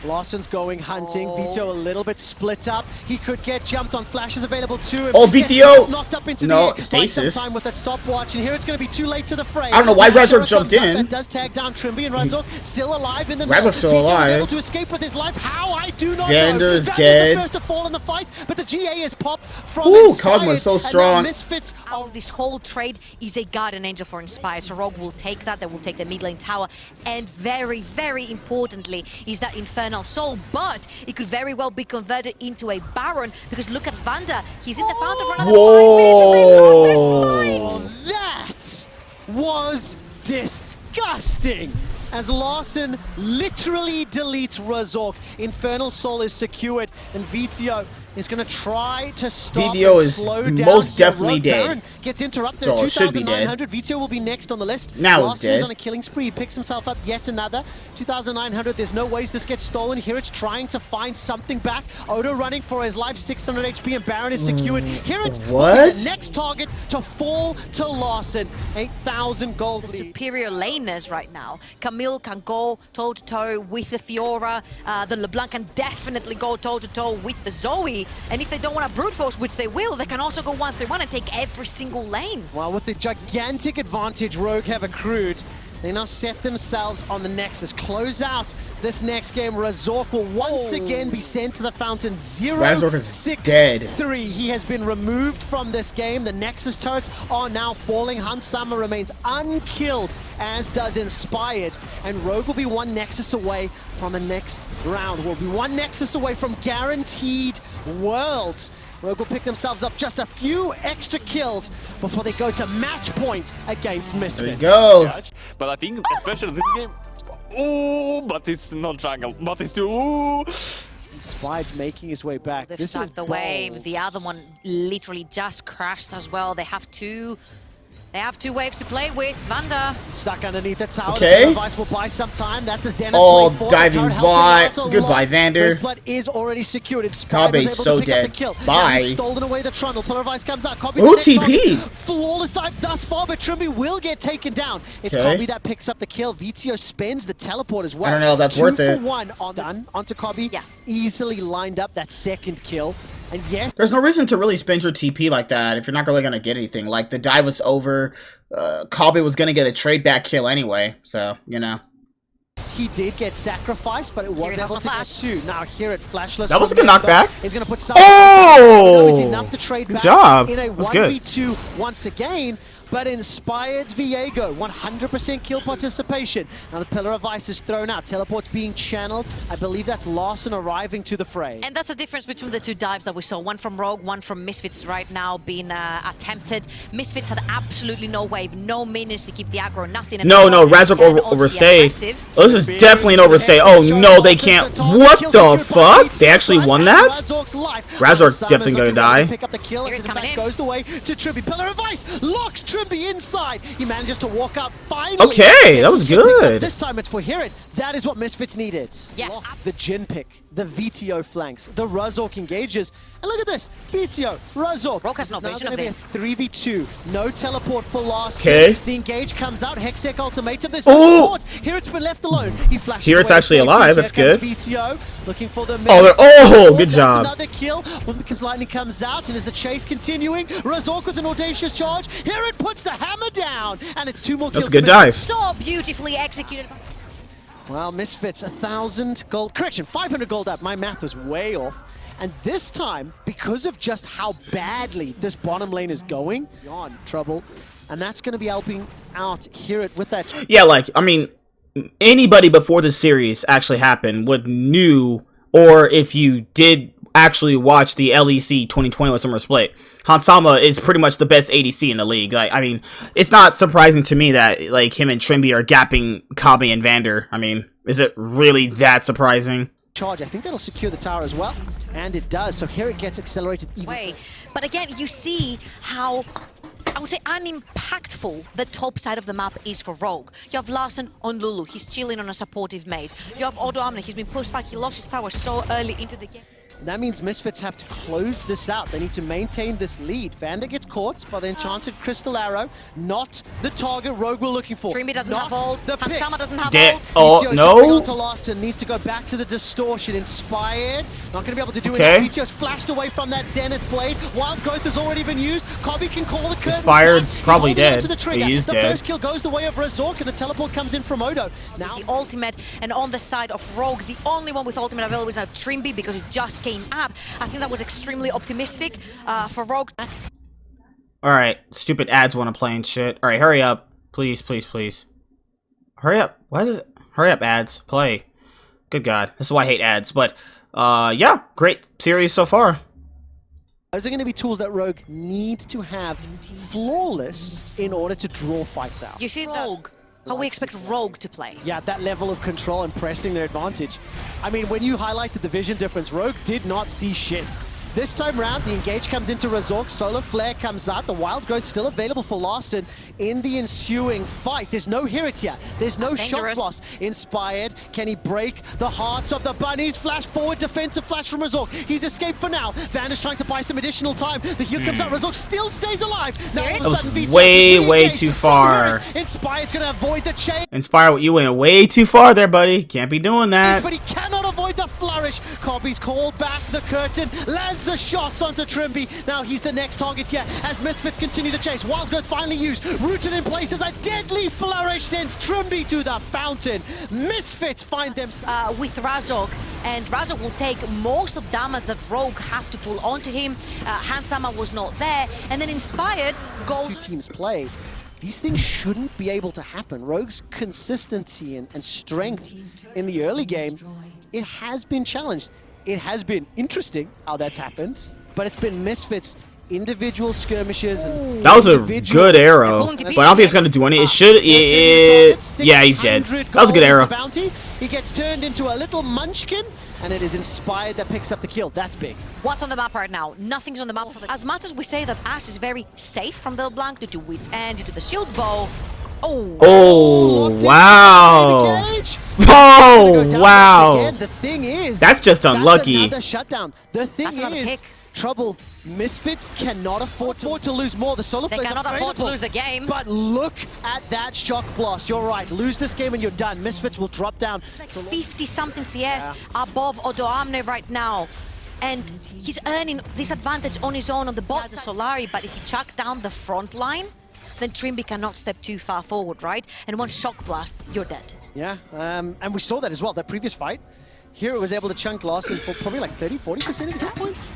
Speaker 3: Larson's going hunting. Vito a little bit split up. He could get jumped on. Flashes available to him.
Speaker 1: Vito!
Speaker 3: Knocked up into
Speaker 1: no,
Speaker 3: the
Speaker 1: stasis.
Speaker 3: Time with that stopwatch, and here it's going to be too late to the fray.
Speaker 1: I don't know why Razor jumped in.
Speaker 3: That does tag down Trimby, and Razor still alive in the
Speaker 1: middle. Razor's still alive.
Speaker 3: Able to escape with his life. How? I do not
Speaker 1: Vander's
Speaker 3: know.
Speaker 1: dead.
Speaker 3: The first to fall in the fight, but the GA is popped from
Speaker 1: Kogma's so strong.
Speaker 4: Misfits of this whole trade is a Guardian Angel for Inspired. So Rogue will take that. They will take the mid lane tower, and very, very importantly is that Infernal Soul. But it could very well be converted into a Baron, because look at Vanda. He's in the fountain for another 5 minutes.
Speaker 3: Oh, that was disgusting. As Larson literally deletes Razork. Infernal Soul is secured, and Vito is going to try to stop
Speaker 1: Vito
Speaker 3: and
Speaker 1: is
Speaker 3: slow down.
Speaker 1: most definitely dead.
Speaker 3: Baron gets interrupted
Speaker 1: Oh,
Speaker 3: at
Speaker 1: should be
Speaker 3: 2,900. Vito will be next on the list.
Speaker 1: Now
Speaker 3: Larson
Speaker 1: he's dead.
Speaker 3: is on a killing spree. He picks himself up yet another. 2,900. There's no ways this gets stolen. Here it's trying to find something back. Odo running for his life. 600 HP, and Baron is secured. Here it's the next target to fall to Larson. 8,000 gold lead.
Speaker 4: Superior laners right now. Camille can go toe-to-toe with the Fiora. The LeBlanc can definitely go toe-to-toe with the Zoe. And if they don't want to brute force, which they will, they can also go 1-3-1 and take every single lane.
Speaker 3: Well, with the gigantic advantage Rogue have accrued, they now set themselves on the Nexus. Close out this next game. Razork will once again be sent to the fountain. 0-6-3. He has been removed from this game. The Nexus turrets are now falling. Hansama remains unkilled, as does Inspired. And Rogue will be 1 Nexus away from the next round. Will be 1 Nexus away from guaranteed Worlds. Rogue will pick themselves up just a few extra kills before they go to match point against Misfits.
Speaker 1: There he goes.
Speaker 5: But I think especially this game, but it's not jungle, but it's too.
Speaker 3: Inspired's making his way back.
Speaker 4: They've
Speaker 3: This is
Speaker 4: sucked the wave. The other one literally just crashed as well. They have 2 They have 2 waves to play with. Vanda.
Speaker 3: Stuck underneath the tower.
Speaker 1: Okay.
Speaker 3: The device will buy some time. That's a Zenith
Speaker 1: Oh,
Speaker 3: blade for
Speaker 1: diving
Speaker 3: the turret, helping
Speaker 1: bot.
Speaker 3: out a
Speaker 1: Goodbye,
Speaker 3: lot.
Speaker 1: Vander.
Speaker 3: First blood is already secured. Inspired
Speaker 1: Kabe's
Speaker 3: was able
Speaker 1: so
Speaker 3: to pick up
Speaker 1: dead.
Speaker 3: the kill.
Speaker 1: Bye.
Speaker 3: Now he's stolen away the trundle. Pillar of Ice comes out. Kobe
Speaker 1: Ooh,
Speaker 3: the next
Speaker 1: TP.
Speaker 3: target. Flawless dive thus far, but Trimby will get taken down. It's
Speaker 1: Okay.
Speaker 3: Kobe that picks up the kill. VTO spins the teleport as well.
Speaker 1: I don't know if that's
Speaker 3: 2
Speaker 1: worth
Speaker 3: for
Speaker 1: it.
Speaker 3: 1 on done onto Kobe.
Speaker 4: Yeah.
Speaker 3: Easily lined up that second kill. And yes,
Speaker 1: There's no reason to really spend your TP like that if you're not really going to get anything. Like, the dive was over. Kabe was going to get a trade back kill anyway. So, you know.
Speaker 3: he did get sacrificed, but it was
Speaker 4: Here
Speaker 3: able
Speaker 4: comes
Speaker 3: to
Speaker 4: the
Speaker 3: get
Speaker 4: flash.
Speaker 3: 2. Now here at Flashless.
Speaker 1: That was a
Speaker 3: from
Speaker 1: good
Speaker 3: Member
Speaker 1: knockback.
Speaker 3: Is going to put some
Speaker 1: Oh!
Speaker 3: is enough to trade
Speaker 1: Good
Speaker 3: back
Speaker 1: job.
Speaker 3: in a
Speaker 1: That was good.
Speaker 3: 1v2 once again. But Inspired's Viego, 100% kill participation. Now the Pillar of Ice is thrown out. Teleport's being channeled. I believe that's Larson arriving to the fray.
Speaker 4: And that's the difference between the 2 dives that we saw. One from Rogue, one from Misfits right now being attempted. Misfits had absolutely no wave, no minions to keep the aggro, nothing. And
Speaker 1: No,
Speaker 4: Rogue
Speaker 1: Razork
Speaker 4: turned on to be
Speaker 1: overstayed.
Speaker 4: aggressive.
Speaker 1: Oh, this is definitely an overstay. Oh, no, they can't. What the fuck? They actually won that? Razork definitely gonna die.
Speaker 3: Pick up the kill.
Speaker 4: Here
Speaker 3: As
Speaker 4: it
Speaker 3: the
Speaker 4: coming
Speaker 3: back
Speaker 4: in.
Speaker 3: goes the way to Trimby. Pillar of Ice locks Trimby inside. He manages to walk out finally.
Speaker 1: Okay, that was good.
Speaker 3: This time it's for Hirit. That is what Misfits needed.
Speaker 4: Yeah.
Speaker 3: The Jin pick, the VTO flanks, the Razork engages. And look at this. VTO, Razork.
Speaker 4: Rogue has no
Speaker 3: This is
Speaker 4: vision
Speaker 3: now
Speaker 4: of
Speaker 3: gonna
Speaker 4: this.
Speaker 3: be a 3v2. No teleport for Larson.
Speaker 1: Okay.
Speaker 3: The engage comes out. Hextech ultimatum. There's
Speaker 1: Ooh.
Speaker 3: no support. Hirit's been left alone. He flashes
Speaker 1: Hirit's
Speaker 3: away.
Speaker 1: actually
Speaker 3: Safety.
Speaker 1: alive,
Speaker 3: Here
Speaker 1: that's
Speaker 3: comes
Speaker 1: good.
Speaker 3: VTO looking for the
Speaker 1: Oh, they're- oh, good
Speaker 3: That's
Speaker 1: job.
Speaker 3: Another kill. When because lightning comes out, and as the chase continuing, Razork with an audacious charge. Hirit puts the hammer down, and it's 2 more kills.
Speaker 1: That's a good
Speaker 3: for
Speaker 1: dive.
Speaker 4: So beautifully executed.
Speaker 3: Well, Misfits, 1,000 gold. Correction, 500 gold up. My math was way off. And this time, because of just how badly this bottom lane is going, beyond trouble. And that's going to be helping out Hirit with that.
Speaker 1: Yeah, like, I mean, anybody before this series actually happened would knew, or if you did actually watch the LEC 2021 Summer Split, Hansama is pretty much the best ADC in the league. Like, I mean, it's not surprising to me that, like, him and Trimby are gapping Kabe and Vander. I mean, is it really that surprising?
Speaker 3: Charge. I think that'll secure the tower as well. And it does. So here it gets accelerated even
Speaker 4: Way. But again, you see how, I would say, unimpactful the top side of the map is for Rogue. You have Larson on Lulu. He's chilling on a supportive mate. You have Odo Amna. He's been pushed back. He lost his tower so early into the game.
Speaker 3: That means Misfits have to close this out. They need to maintain this lead. Vander gets caught by the enchanted crystal arrow. Not the target Rogue we're looking for.
Speaker 4: Dreamy doesn't
Speaker 3: Not
Speaker 4: have ult.
Speaker 3: the pick.
Speaker 4: Hansama doesn't have
Speaker 1: Dead.
Speaker 4: ult.
Speaker 1: Oh,
Speaker 3: VTO
Speaker 1: no.
Speaker 3: jumping onto Larson, needs to go back to the distortion. Inspired. Not going to be able to do
Speaker 1: Okay.
Speaker 3: it. VTO's flashed away from that Zenith blade. Wild Growth has already been used. Kobe can call the curtain.
Speaker 1: Inspired's
Speaker 3: He's
Speaker 1: probably
Speaker 3: holding on
Speaker 1: dead.
Speaker 3: to the trigger.
Speaker 1: He is
Speaker 3: the
Speaker 1: dead.
Speaker 3: first kill goes the way of Razork, and the teleport comes in from Odo. Now
Speaker 4: The ultimate, and on the side of Rogue, the only one with ultimate available is now Trimby because it just came up. I think that was extremely optimistic for Rogue.
Speaker 1: Alright, stupid ads want to play and shit. Alright, hurry up. Please, please, please. Hurry up. Why is it? Hurry up, ads. Play. Good God. This is why I hate ads. But, yeah. Great series so far.
Speaker 3: those are going to be tools that Rogue need to have flawless in order to draw fights out.
Speaker 4: You see Rogue, how we expect Rogue to play.
Speaker 3: Yeah, that level of control and pressing their advantage. I mean, when you highlighted the vision difference, Rogue did not see shit. This time round, the engage comes into Razork, Solar Flare comes out, the Wild Growth still available for Larson in the ensuing fight. There's no Hirit here, there's no
Speaker 4: That's
Speaker 3: shot
Speaker 4: dangerous.
Speaker 3: loss. Inspired, can he break the hearts of the bunnies? Flash forward, defensive flash from Razork. He's escaped for now. Vander's trying to buy some additional time. The heal comes out, Razork still stays alive. Now all of a
Speaker 1: That was
Speaker 3: sudden, VTO
Speaker 1: way,
Speaker 3: completely
Speaker 1: way
Speaker 3: engaged
Speaker 1: too
Speaker 3: from
Speaker 1: far.
Speaker 3: Hirit. Inspired's gonna avoid the chain.
Speaker 1: Inspire, you went way too far there, buddy. Can't be doing that.
Speaker 3: But he cannot avoid the flourish. Kobe's called back the curtain, lands the shots onto Trimby. Now he's the next target here as Misfits continue the chase. Wild Growth finally used, rooted in place as a deadly flourish sends Trimby to the fountain. Misfits find them
Speaker 4: With Razork, and Razork will take most of damage that Rogue have to pull onto him. Hansama was not there, and then Inspired
Speaker 3: two
Speaker 4: goes.
Speaker 3: teams play. These things shouldn't be able to happen. Rogue's consistency and strength in the early game, it has been challenged. It has been interesting how that's happened, but it's been Misfits individual skirmishes. And
Speaker 1: That was a
Speaker 3: individual-
Speaker 1: good arrow,
Speaker 4: Pulling to
Speaker 1: but I don't think it's gonna do any. It should. Yeah, he's dead.
Speaker 3: 600
Speaker 1: That was a good
Speaker 3: gold is
Speaker 1: arrow.
Speaker 3: the bounty. He gets turned into a little munchkin, and it is Inspired that picks up the kill. That's big.
Speaker 4: What's on the map right now? Nothing's on the map. As much as we say that Ash is very safe from Bill Blanc due to Wit's End, due to the shield bow. Oh,
Speaker 1: Oh
Speaker 3: Locked into
Speaker 1: wow!
Speaker 3: the cage.
Speaker 1: Oh
Speaker 3: Gonna go down
Speaker 1: wow!
Speaker 3: once again. The thing is,
Speaker 1: That's just unlucky.
Speaker 3: That's another shutdown. The thing
Speaker 4: That's another
Speaker 3: is,
Speaker 4: pick.
Speaker 3: Trouble. Misfits cannot afford to lose more. The solo
Speaker 4: they
Speaker 3: players
Speaker 4: cannot
Speaker 3: are
Speaker 4: afford to
Speaker 3: available.
Speaker 4: lose the game.
Speaker 3: But look at that shock blast. You're right. Lose this game and you're done. Misfits will drop down.
Speaker 4: Like 50-something CS above Odoamne right now. And he's earning this advantage on his own on the bot as a Solari, but if you chuck down the front line, then Trimby cannot step too far forward, right? And one shock blast, you're dead.
Speaker 3: Yeah, and we saw that as well. That previous fight, Hero was able to chunk Larson for probably like 30-40% of his hit points.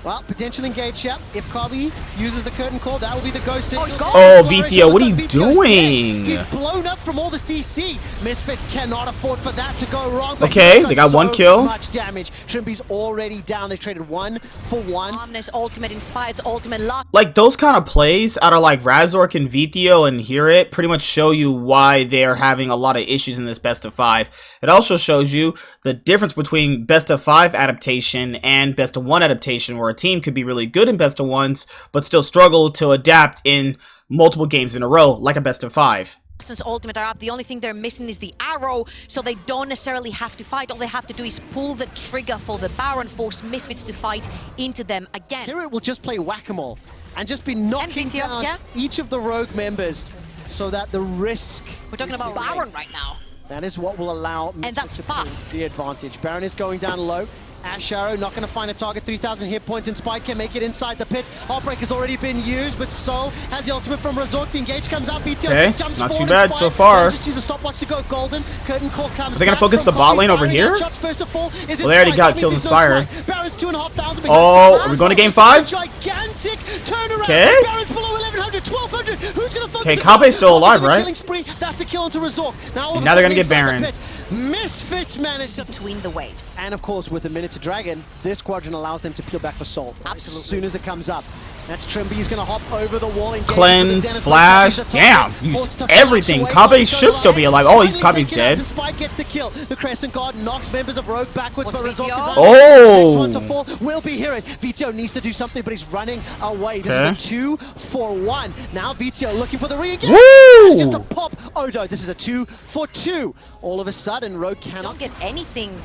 Speaker 3: Well, potential engage here. If Kabi uses the curtain call, that will be the go signal.
Speaker 4: he's gone.
Speaker 1: Oh,
Speaker 3: Flourish
Speaker 1: VTO, what are
Speaker 3: on
Speaker 1: you
Speaker 3: the VTO's
Speaker 1: doing?
Speaker 3: dead. He's blown up from all the CC. Misfits cannot afford for that to go wrong. But
Speaker 1: Okay,
Speaker 3: he's
Speaker 1: they got
Speaker 3: so
Speaker 1: one kill.
Speaker 3: Much damage. Trimby's already down. They traded 1 for 1.
Speaker 4: Omnis ultimate, Inspired's ultimate, lock.
Speaker 1: Like those kind of plays out of like Razork and VTO and Hear It pretty much show you why they're having a lot of issues in this best of 5. It also shows you the difference between best of 5 adaptation and best of 1 adaptation, where a team could be really good in best of 1s but still struggle to adapt in multiple games in a row, like a best of 5.
Speaker 4: Since ultimate are up, the only thing they're missing is the arrow, so they don't necessarily have to fight. All they have to do is pull the trigger for the Baron, force Misfits to fight into them again.
Speaker 3: Hero will just play whack-a-mole and just be knocking
Speaker 4: VTO,
Speaker 3: down
Speaker 4: yeah.
Speaker 3: each of the rogue members so that the risk...
Speaker 4: We're talking about Baron right now.
Speaker 3: That is what will allow Misfits
Speaker 4: that's
Speaker 3: to pull
Speaker 4: fast.
Speaker 3: the advantage. Baron is going down low. Ash Arrow not going to find a target. 3,000 hit points. Inspired can make it inside the pit. Heartbreak has already been used, but So has the ultimate from Resort. The engage comes out. BTO
Speaker 1: Okay,
Speaker 3: jumps
Speaker 1: not too
Speaker 3: forward.
Speaker 1: bad
Speaker 3: Inspired
Speaker 1: so far.
Speaker 3: Just use the stopwatch to go golden. Curtain call comes.
Speaker 1: Are they gonna
Speaker 3: back
Speaker 1: focus
Speaker 3: from
Speaker 1: the bot
Speaker 3: Kobe.
Speaker 1: lane over
Speaker 3: Baron
Speaker 1: here?
Speaker 3: shots first of all. Is
Speaker 1: Well, they already
Speaker 3: Inspired.
Speaker 1: got
Speaker 3: That
Speaker 1: killed
Speaker 3: means
Speaker 1: Inspired.
Speaker 3: there's no slide. Baron's 2,500.
Speaker 1: Oh, are we going to game 5?
Speaker 3: Gigantic turnaround.
Speaker 1: Okay.
Speaker 3: Baron's below 1,100, 1,200. Who's going to focus?
Speaker 1: Okay,
Speaker 3: the
Speaker 1: Kabe's still alive,
Speaker 3: the
Speaker 1: right?
Speaker 3: killing spree. That's the kill onto Resort. Now, all of a
Speaker 1: Now they're gonna
Speaker 3: sudden
Speaker 1: get
Speaker 3: inside the
Speaker 1: Baron.
Speaker 3: pit, Misfits managed to...
Speaker 4: Between the waves.
Speaker 3: And of course, with a minute to Dragon, this squadron allows them to peel back for Soul.
Speaker 4: Absolutely.
Speaker 3: As soon as it comes up. That's Trimby. He's going to hop over the wall. engage
Speaker 1: Cleanse,
Speaker 3: with the Zenith
Speaker 1: flash,
Speaker 3: Blade.
Speaker 1: damn,
Speaker 3: Forced to
Speaker 1: used everything.
Speaker 3: flash away.
Speaker 1: Kabe should still be alive. Oh, he's
Speaker 3: Finally
Speaker 1: Kabe's
Speaker 3: taken out,
Speaker 1: dead.
Speaker 3: and Spike gets the kill. The Crescent Guard knocks members of Rogue backwards,
Speaker 4: What's
Speaker 3: but Resort
Speaker 4: VTO?
Speaker 3: is
Speaker 1: Oh!
Speaker 3: Next one to fall will be Heron. VTO needs to do something, but he's running away. This
Speaker 1: Okay.
Speaker 3: is a 2 for 1. Now VTO looking for the re-engage.
Speaker 1: Woo!
Speaker 3: Just a pop. Odo, this is a 2 for 2. All of a sudden, Rogue cannot
Speaker 4: Don't get anything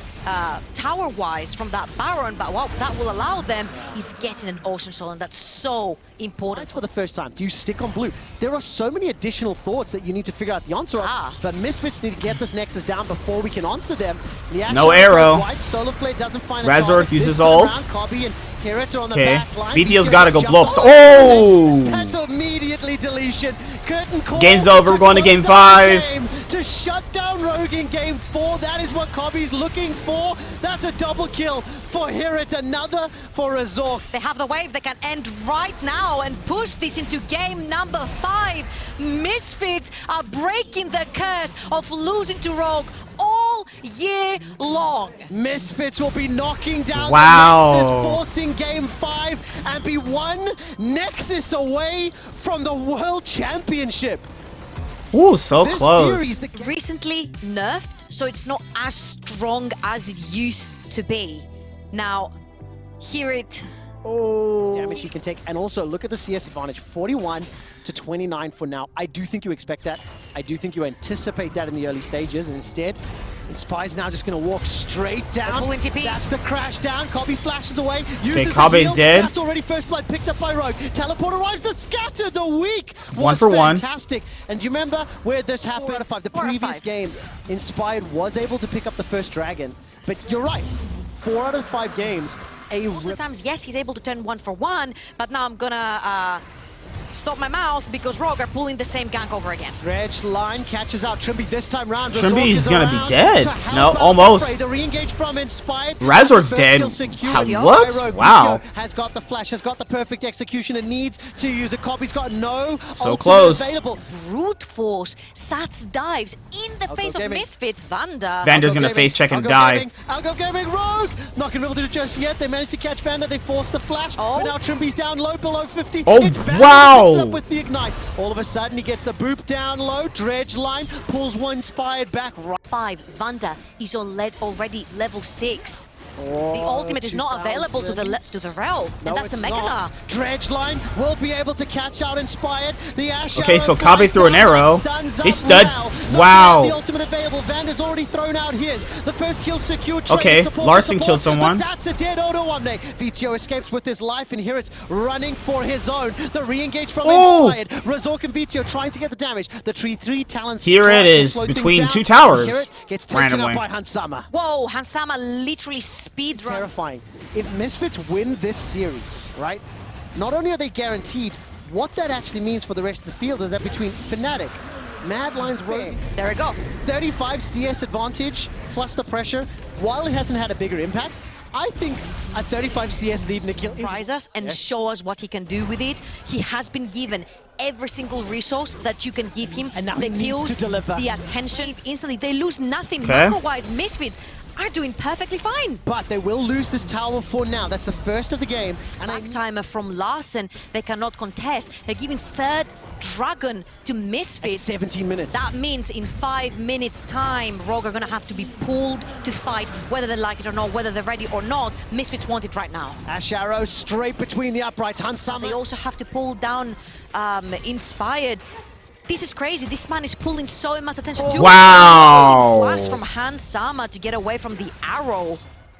Speaker 4: tower-wise from that Baron, but what that will allow them is getting an Ocean Soul, and that's so important.
Speaker 3: for the first time. Do you stick on blue? There are so many additional thoughts that you need to figure out the answer of, but Misfits need to get this Nexus down before we can answer them. The action
Speaker 1: No arrow.
Speaker 3: White Solar Flare doesn't find a
Speaker 1: Razork
Speaker 3: target.
Speaker 1: uses
Speaker 3: This time
Speaker 1: ult.
Speaker 3: around, Kabi and Hereta on the
Speaker 1: Okay,
Speaker 3: back line.
Speaker 1: VTO's
Speaker 3: VTO
Speaker 1: gotta go
Speaker 3: jump
Speaker 1: blow up.
Speaker 3: on.
Speaker 1: Oh!
Speaker 3: That's immediately deletion. Curtain call.
Speaker 1: Game's over, we're going to game 5.
Speaker 3: To shut down Rogue in game 4. That is what Kabi's looking for. That's a double kill for Hereta. Another for Resort.
Speaker 4: They have the wave that can end right now and push this into game number 5. Misfits are breaking the curse of losing to Rogue all year long.
Speaker 3: Misfits will be knocking down
Speaker 1: Wow.
Speaker 3: the Nexus, forcing game 5 and be one Nexus away from the World Championship.
Speaker 1: Ooh, so
Speaker 3: This
Speaker 1: close.
Speaker 3: series, the
Speaker 4: Recently nerfed, so it's not as strong as it used to be. Now, hear it. Oh.
Speaker 3: damage he can take, and also look at the CS advantage, 41 to 29 for now. I do think you expect that. I do think you anticipate that in the early stages, and instead, Inspired's now just going to walk straight down.
Speaker 4: Full into peace.
Speaker 3: That's the crash down. Kabi flashes away.
Speaker 1: Okay,
Speaker 3: Uses
Speaker 1: Kabe's
Speaker 3: the heal.
Speaker 1: dead.
Speaker 3: That's already first blood picked up by Rogue. Teleport arrives. The scatter. The weak was
Speaker 1: 1 for 1.
Speaker 3: fantastic. And do you remember where this happened? 4 out of 5. The
Speaker 4: 4 out of
Speaker 3: previous
Speaker 4: 5.
Speaker 3: game, Inspired was able to pick up the first dragon, but you're right. 4 out of 5 games.
Speaker 4: Most of the times, yes, he's able to turn 1 for 1, but now I'm gonna stop my mouth because Rogue are pulling the same gank over again.
Speaker 3: Dredge line catches out Trimby this time round.
Speaker 1: Trimby's gonna be
Speaker 3: Razork is
Speaker 1: dead.
Speaker 3: around to
Speaker 1: No,
Speaker 3: help out
Speaker 1: almost.
Speaker 3: the fray. The re-engage from Inspired.
Speaker 1: Razork's
Speaker 3: First
Speaker 1: dead.
Speaker 3: kill secured.
Speaker 1: How-
Speaker 3: The
Speaker 1: what?
Speaker 3: Rogue.
Speaker 1: Wow.
Speaker 3: Vito has got the flash, has got the perfect execution and needs to use a copy. He's got no
Speaker 1: So
Speaker 3: ultimate
Speaker 1: close.
Speaker 3: available.
Speaker 4: Brute force, Sats dives in the face of
Speaker 3: Gaming.
Speaker 4: Misfits. Vanda.
Speaker 1: Vander's
Speaker 3: Algo
Speaker 1: gonna
Speaker 3: Gaming.
Speaker 1: face check and
Speaker 3: Algo
Speaker 1: die.
Speaker 3: Gaming. Algo Gaming, Rogue! Not gonna be able to do it just yet. They managed to catch Vander. They forced the flash.
Speaker 4: Oh.
Speaker 3: But now Trimby's down low, below 50.
Speaker 1: Oh,
Speaker 3: It's Vander
Speaker 1: wow.
Speaker 3: who picks up with the ignite. All of a sudden, he gets the boop down low. Dredge line pulls one Inspired back. Right.
Speaker 4: 5. Vanda is on already level 6. The
Speaker 3: Oh,
Speaker 4: ultimate is not available to the realm,
Speaker 3: No,
Speaker 4: and that's a
Speaker 3: it's
Speaker 4: Mega
Speaker 3: not. Dredge line will be able to catch out Inspired. The Ash
Speaker 1: Okay,
Speaker 3: arrow
Speaker 1: so Kabe
Speaker 3: flies
Speaker 1: threw an
Speaker 3: down,
Speaker 1: arrow.
Speaker 3: stuns
Speaker 1: He
Speaker 3: up
Speaker 1: stud-
Speaker 3: well. Not
Speaker 1: wow.
Speaker 3: yet the ultimate available. Vander's already thrown out his. The first kill secured.
Speaker 1: Okay,
Speaker 3: Support,
Speaker 1: Larson
Speaker 3: support,
Speaker 1: killed someone.
Speaker 3: But that's a dead Auto Omne. VTO escapes with his life, and here it's running for his own. The re-engage from
Speaker 1: Oh.
Speaker 3: Inspired. Razork and VTO trying to get the damage. The Tree 3 talents.
Speaker 1: Here it
Speaker 3: strike to
Speaker 1: is,
Speaker 3: slow things
Speaker 1: between
Speaker 3: down.
Speaker 1: two towers.
Speaker 3: Here it gets taken
Speaker 1: Randomly.
Speaker 3: up by Hansama.
Speaker 4: Whoa, Hansama literally speedrun.
Speaker 3: Terrifying. If Misfits win this series, right, not only are they guaranteed, what that actually means for the rest of the field is that between Fnatic, Mad Lions, Rogue,
Speaker 4: There we go.
Speaker 3: 35 CS advantage plus the pressure, while it hasn't had a bigger impact, I think a 35 CS lead in a kill is...
Speaker 4: Surprise us and
Speaker 3: Yes.
Speaker 4: show us what he can do with it. He has been given every single resource that you can give him.
Speaker 3: And now
Speaker 4: the
Speaker 3: he needs
Speaker 4: kills,
Speaker 3: to deliver.
Speaker 4: the attention, instantly. They lose nothing.
Speaker 1: Okay.
Speaker 4: Macro-wise, Misfits are doing perfectly fine.
Speaker 3: But they will lose this tower for now. That's the first of the game. And
Speaker 4: Back timer from Larson, they cannot contest. They're giving third Dragon to
Speaker 3: at
Speaker 4: Misfits.
Speaker 3: 17 minutes.
Speaker 4: That means in 5 minutes time, Rogue are gonna have to be pulled to fight, whether they like it or not, whether they're ready or not. Misfits want it right now.
Speaker 3: Ash arrow straight between the uprights.
Speaker 4: They
Speaker 3: Hansama.
Speaker 4: also have to pull down Inspired. This is crazy. This man is pulling so much attention.
Speaker 3: Oh.
Speaker 1: Wow.
Speaker 4: Flash from Hansama to get away from the arrow.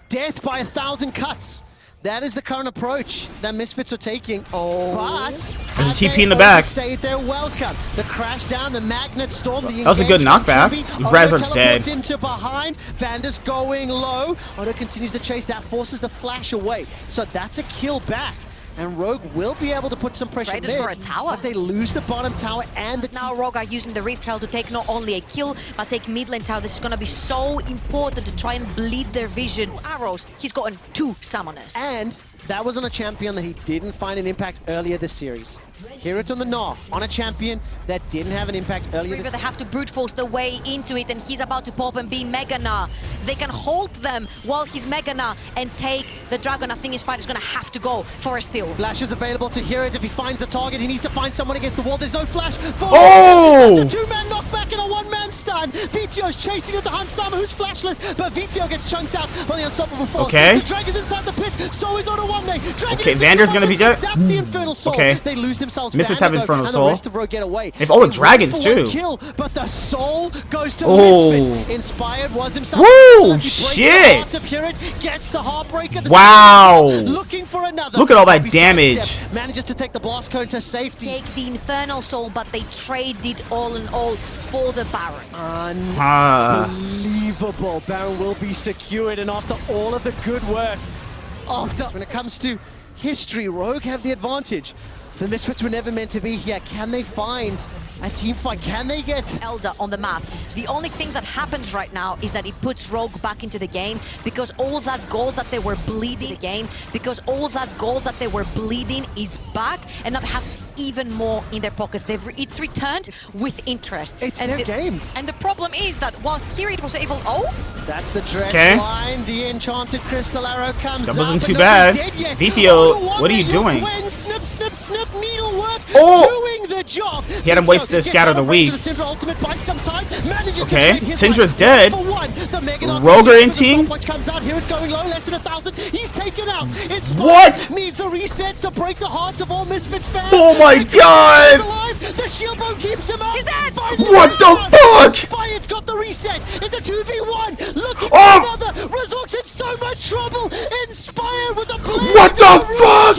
Speaker 3: Death by 1,000 cuts. That is the current approach that Misfits are taking.
Speaker 4: Oh.
Speaker 3: But
Speaker 1: There's a TP in the back.
Speaker 3: Stayed their welcome. The crash down, the magnet storm. The
Speaker 1: That was a good
Speaker 3: engage from
Speaker 1: knockback.
Speaker 3: Trimby.
Speaker 1: Razork's
Speaker 3: Odo
Speaker 1: dead.
Speaker 3: teleports into behind. Vander's going low. Odo continues to chase. That forces the flash away. So that's a kill back. And Rogue will be able to put some pressure
Speaker 4: Traded
Speaker 3: mid,
Speaker 4: for a tower.
Speaker 3: but they lose the bottom tower and the
Speaker 4: Now Rogue are using the Rift Trail to take not only a kill, but take mid lane tower. This is gonna be so important to try and bleed their vision. Arrows, he's gotten 2 summoners.
Speaker 3: And that was on a champion that he didn't find an impact earlier this series. Here it's on the Gnaw, on a champion that didn't have an impact earlier
Speaker 4: River,
Speaker 3: this
Speaker 4: they have to brute force the way into it, and he's about to pop and be Megana. They can hold them while he's Megana and take the Dragon. I think his fight is gonna have to go for a steal.
Speaker 3: Flash is available to hear it. If he finds the target, he needs to find someone against the wall. There's no flash.
Speaker 1: Oh!
Speaker 3: That's a 2-man knockback and a 1-man stun. VTO's chasing into Hansama, who's flashless, but VTO gets chunked out by the unstoppable force.
Speaker 1: Okay.
Speaker 3: The Dragon's inside the pit, so is Auto Omne. Dragon
Speaker 1: Okay,
Speaker 3: is
Speaker 1: Vander's gonna be dead.
Speaker 3: That's the Infernal Soul.
Speaker 1: Okay.
Speaker 3: They lose themselves.
Speaker 1: Misfits
Speaker 3: Vander,
Speaker 1: have Infernal
Speaker 3: though,
Speaker 1: Soul.
Speaker 3: And the rest of Rogue get away.
Speaker 1: If- oh,
Speaker 3: They went
Speaker 1: dragons
Speaker 3: for one
Speaker 1: too.
Speaker 3: Kill, but the soul goes to
Speaker 1: Oh.
Speaker 3: Misfits. Inspired was himself.
Speaker 1: Woo,
Speaker 3: As he breaks
Speaker 1: shit.
Speaker 3: the heart of Pyrrhit, gets the Heartbreaker. The
Speaker 1: Wow.
Speaker 3: looking for another.
Speaker 1: Look at all that
Speaker 3: Kobe
Speaker 1: damage.
Speaker 3: sidestep, manages to take the blast cone to safety.
Speaker 4: Take the Infernal Soul, but they traded all in all for the Baron.
Speaker 3: Unbelievable. Baron will be secured, and after all of the good work, when it comes to history, Rogue have the advantage. The Misfits were never meant to be here. Can they find a team fight? Can they get...
Speaker 4: Elder on the map. The only thing that happens right now is that it puts Rogue back into the game, because all that gold that they were bleeding is back, and they have even more in their pockets. It's returned with interest.
Speaker 3: It's their game.
Speaker 4: And the problem is that while here it was able... Oh!
Speaker 3: That's the Dredge
Speaker 1: Okay.
Speaker 3: line. The enchanted crystal arrow comes
Speaker 1: That
Speaker 3: up,
Speaker 1: wasn't
Speaker 3: but
Speaker 1: too
Speaker 3: nobody's
Speaker 1: bad.
Speaker 3: dead yet.
Speaker 1: VTO,
Speaker 3: Oh,
Speaker 1: what are you
Speaker 3: Wonder,
Speaker 1: doing?
Speaker 3: Gwen, snip, snip, snip, needlework,
Speaker 1: Oh!
Speaker 3: doing the job.
Speaker 1: He had him
Speaker 3: VTO
Speaker 1: waste the
Speaker 3: gets
Speaker 1: scatter the
Speaker 3: out of range
Speaker 1: weak.
Speaker 3: to the Syndra ultimate by some time. Manages to
Speaker 1: Okay,
Speaker 3: trade his
Speaker 1: Syndra's
Speaker 3: life
Speaker 1: dead.
Speaker 3: for one. The Mega Knock
Speaker 1: Rogue
Speaker 3: gets
Speaker 1: in
Speaker 3: the
Speaker 1: team.
Speaker 3: stopwatch comes out. Here it's going low, less than 1,000. He's taken out. It's
Speaker 1: What?
Speaker 3: Needs a reset to break the hearts of all Misfits fans.
Speaker 1: Oh my
Speaker 3: He's
Speaker 1: God!
Speaker 3: alive. The shield bone keeps him up.
Speaker 4: He's dead.
Speaker 3: Finally
Speaker 1: What the
Speaker 3: down.
Speaker 1: fuck?
Speaker 3: Inspired's got the reset. It's a 2v1. Looking
Speaker 1: Oh!
Speaker 3: for another. Razork's in so much trouble. Inspired with a blade.
Speaker 1: What the fuck?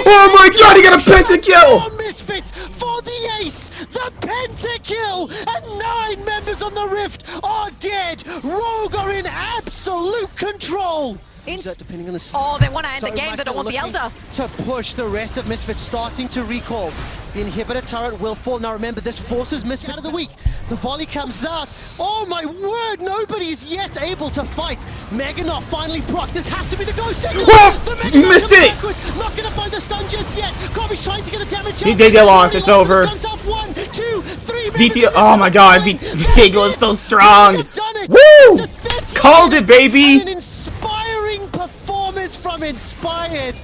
Speaker 1: Oh my God, he got a pentakill!
Speaker 3: On Misfits for the ace. The pentakill. And 9 members on the Rift are dead. Rogue are in absolute control. Depending on the
Speaker 4: Oh, they want to end the
Speaker 3: so
Speaker 4: game.
Speaker 3: much
Speaker 4: They don't want the
Speaker 3: looking
Speaker 4: Elder.
Speaker 3: to push the rest of Misfits, starting to recall. The inhibitor turret will fall. Now remember, this forces Misfits of the week. The volley comes out. Oh my word, nobody is yet able to fight. Meganar finally proc. This has to be the ghost signal.
Speaker 1: He missed it.
Speaker 3: Not gonna find the stun just yet. Kobe's trying to get the damage out.
Speaker 1: They lost. It's over.
Speaker 3: 1, 2, 3.
Speaker 1: VT, oh my god, Pentakill is so strong. Woo! Called it, baby.
Speaker 3: An inspiring performance from Inspired.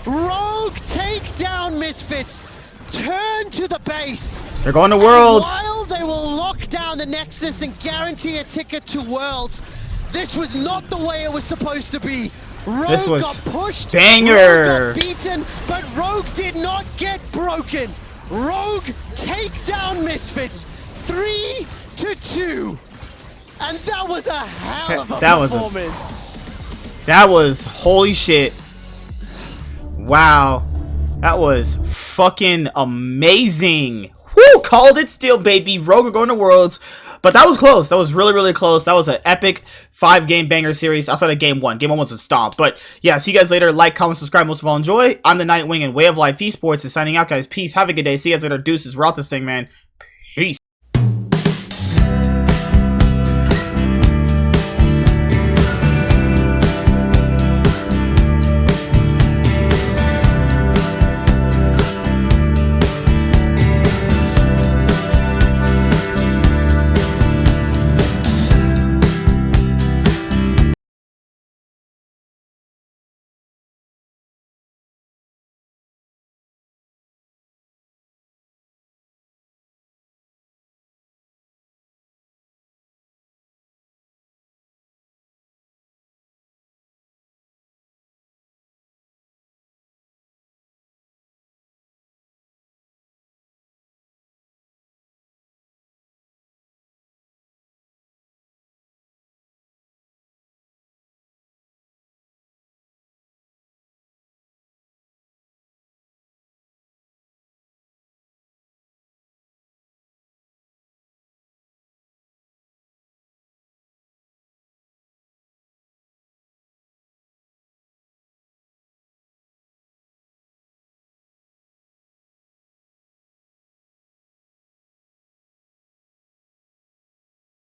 Speaker 3: Rogue take down Misfits. Turn to the base.
Speaker 1: They're going to Worlds.
Speaker 3: And while they will lock down the Nexus and guarantee a ticket to Worlds, this was not the way it was supposed to be. Rogue
Speaker 1: This was
Speaker 3: got pushed,
Speaker 1: banger.
Speaker 3: Rogue got beaten, but Rogue did not get broken. Rogue take down Misfits 3-2. And that was a hell of a performance.
Speaker 1: That was holy shit. Wow. That was fucking amazing. Woo! Called it still, baby. Rogue are going to Worlds. But that was close. That was really, really close. That was an epic 5-game banger series outside of Game 1. Game 1 was a stomp. But yeah, see you guys later. Like, comment, subscribe. Most of all, enjoy. I'm the Nightwing, and Way of Life Esports is signing out, guys. Peace. Have a good day. See you guys later. Deuces. We're out this thing, man.